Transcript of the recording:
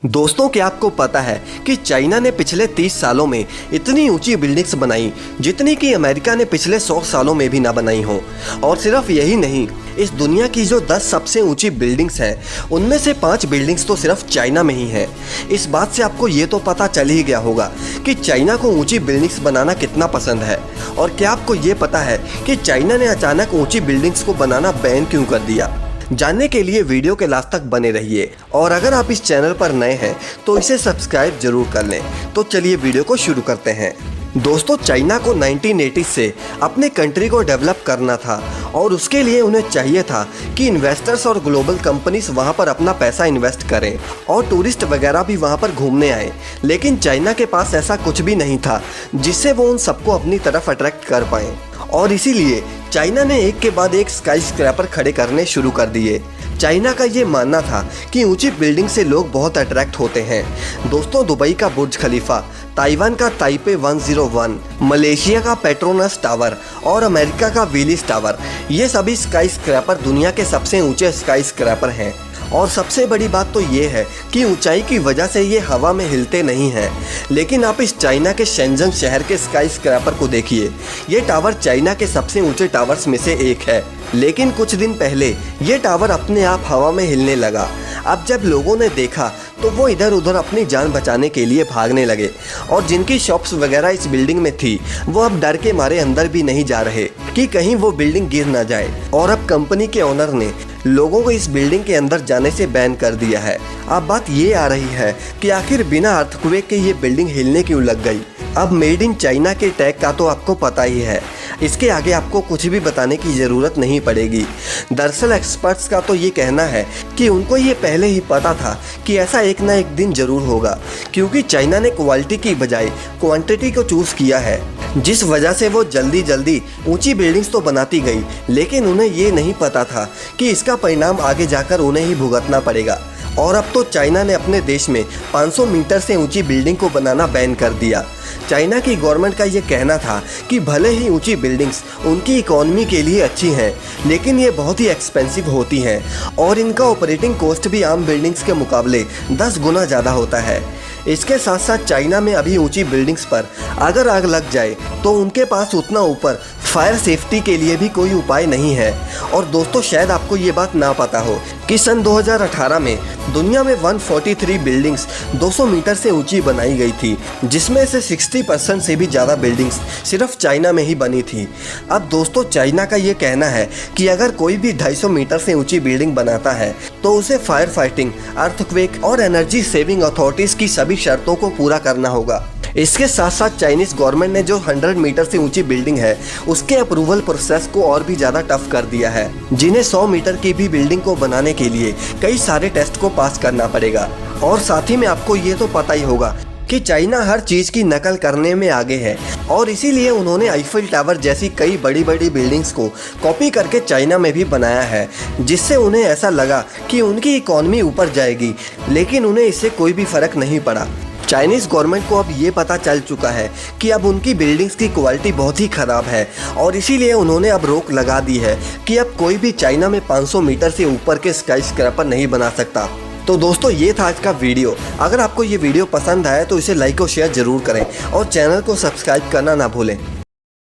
दोस्तों, क्या आपको पता है कि चाइना ने पिछले 30 सालों में इतनी ऊंची बिल्डिंग्स बनाई जितनी कि अमेरिका ने पिछले 100 सालों में भी ना बनाई हो। और सिर्फ यही नहीं, इस दुनिया की जो 10 सबसे ऊंची बिल्डिंग्स हैं उनमें से 5 बिल्डिंग्स तो सिर्फ चाइना में ही हैं। इस बात से आपको ये तो पता चल ही गया होगा कि चाइना को ऊंची बिल्डिंग्स बनाना कितना पसंद है। और क्या आपको ये पता है कि चाइना ने अचानक ऊंची बिल्डिंग्स को बनाना बैन क्यों कर दिया? जानने के लिए वीडियो के लास्ट तक बने रहिए। और अगर आप इस चैनल पर नए हैं तो इसे सब्सक्राइब जरूर कर लें। तो चलिए वीडियो को शुरू करते हैं। दोस्तों, चाइना को 1980 से अपने कंट्री को डेवलप करना था और उसके लिए उन्हें चाहिए था कि इन्वेस्टर्स और ग्लोबल कंपनीज वहां पर अपना पैसा इन्वेस्ट करें और टूरिस्ट वगैरह भी वहां पर घूमने आए। लेकिन चाइना के पास ऐसा कुछ भी नहीं था जिससे वो उन सबको अपनी तरफ अट्रैक्ट कर पाए। और इसीलिए चाइना ने एक के बाद एक स्काई स्क्रैपर खड़े करने शुरू कर दिए। चाइना का ये मानना था कि ऊंची बिल्डिंग से लोग बहुत अट्रैक्ट होते हैं। दोस्तों, दुबई का बुर्ज खलीफा, ताइवान का ताइपे 101, मलेशिया का पेट्रोनस टावर और अमेरिका का विलिस टावर, ये सभी स्काई स्क्रैपर दुनिया के सबसे ऊंचे स्काई स्क्रैपर हैं। और सबसे बड़ी बात तो ये है कि ऊंचाई की वजह से ये हवा में हिलते नहीं हैं। लेकिन आप इस चाइना के शेंजन शहर के स्काई स्क्रैपर को देखिए। ये टावर चाइना के सबसे ऊंचे टावर्स में से एक है। लेकिन कुछ दिन पहले ये टावर अपने आप हवा में हिलने लगा। अब जब लोगों ने देखा तो वो इधर उधर अपनी जान बचाने के लिए भागने लगे। और जिनकी शॉप्स वगैरह इस बिल्डिंग में थी वो अब डर के मारे अंदर भी नहीं जा रहे कि कहीं वो बिल्डिंग गिर ना जाए। और अब कंपनी के ओनर ने लोगों को इस बिल्डिंग के अंदर जाने से बैन कर दिया है। अब बात ये आ रही है कि आखिर बिना अर्थक्वेक के ये बिल्डिंग हिलने क्यों लग गई। अब मेड इन चाइना के टैग का तो आपको पता ही है, इसके आगे आपको कुछ भी बताने की ज़रूरत नहीं पड़ेगी। दरअसल एक्सपर्ट्स का तो ये कहना है कि उनको ये पहले ही पता था कि ऐसा एक ना एक दिन ज़रूर होगा, क्योंकि चाइना ने क्वालिटी की बजाय क्वांटिटी को चूज़ किया है, जिस वजह से वो जल्दी जल्दी ऊंची बिल्डिंग्स तो बनाती गई। लेकिन उन्हें ये नहीं पता था कि इसका परिणाम आगे जाकर उन्हें ही भुगतना पड़ेगा। और अब तो चाइना ने अपने देश में 500 मीटर से ऊंची बिल्डिंग को बनाना बैन कर दिया। चाइना की गवर्नमेंट का ये कहना था कि भले ही ऊंची बिल्डिंग्स उनकी इकोनॉमी के लिए अच्छी हैं, लेकिन ये बहुत ही एक्सपेंसिव होती हैं और इनका ऑपरेटिंग कॉस्ट भी आम बिल्डिंग्स के मुकाबले 10 गुना ज़्यादा होता है। इसके साथ साथ चाइना में अभी ऊंची बिल्डिंग्स पर अगर आग लग जाए तो उनके पास उतना ऊपर फायर सेफ्टी के लिए भी कोई उपाय नहीं है। और दोस्तों, शायद आपको ये बात ना पता हो कि सन 2018 में दुनिया में 143 बिल्डिंग्स 200 मीटर से ऊंची बनाई गई थी, जिसमें से 60% से भी ज़्यादा बिल्डिंग्स सिर्फ चाइना में ही बनी थी। अब दोस्तों, चाइना का ये कहना है कि अगर कोई भी 250 मीटर से ऊंची बिल्डिंग बनाता है तो उसे फायर फाइटिंग, अर्थक्वेक और एनर्जी सेविंग अथॉरिटीज़ की सभी शर्तों को पूरा करना होगा। इसके साथ साथ चाइनीज गवर्नमेंट ने जो 100 मीटर से ऊंची बिल्डिंग है उसके अप्रूवल प्रोसेस को और भी ज़्यादा टफ कर दिया है, जिन्हें 100 मीटर की भी बिल्डिंग को बनाने के लिए कई सारे टेस्ट को पास करना पड़ेगा। और साथ ही में आपको ये तो पता ही होगा कि चाइना हर चीज़ की नकल करने में आगे है और इसीलिए उन्होंने आईफिल टावर जैसी कई बड़ी बड़ी बिल्डिंग्स को कॉपी करके चाइना में भी बनाया है, जिससे उन्हें ऐसा लगा कि उनकी इकॉनमी ऊपर जाएगी। लेकिन उन्हें इससे कोई भी फ़र्क नहीं पड़ा। चाइनीज़ गवर्नमेंट को अब ये पता चल चुका है कि अब उनकी बिल्डिंग्स की क्वालिटी बहुत ही ख़राब है और इसीलिए उन्होंने अब रोक लगा दी है कि अब कोई भी चाइना में 500 मीटर से ऊपर के स्काई स्क्रैपर नहीं बना सकता। तो दोस्तों, ये था आज का वीडियो। अगर आपको ये वीडियो पसंद आया तो इसे लाइक और शेयर ज़रूर करें और चैनल को सब्सक्राइब करना ना भूलें।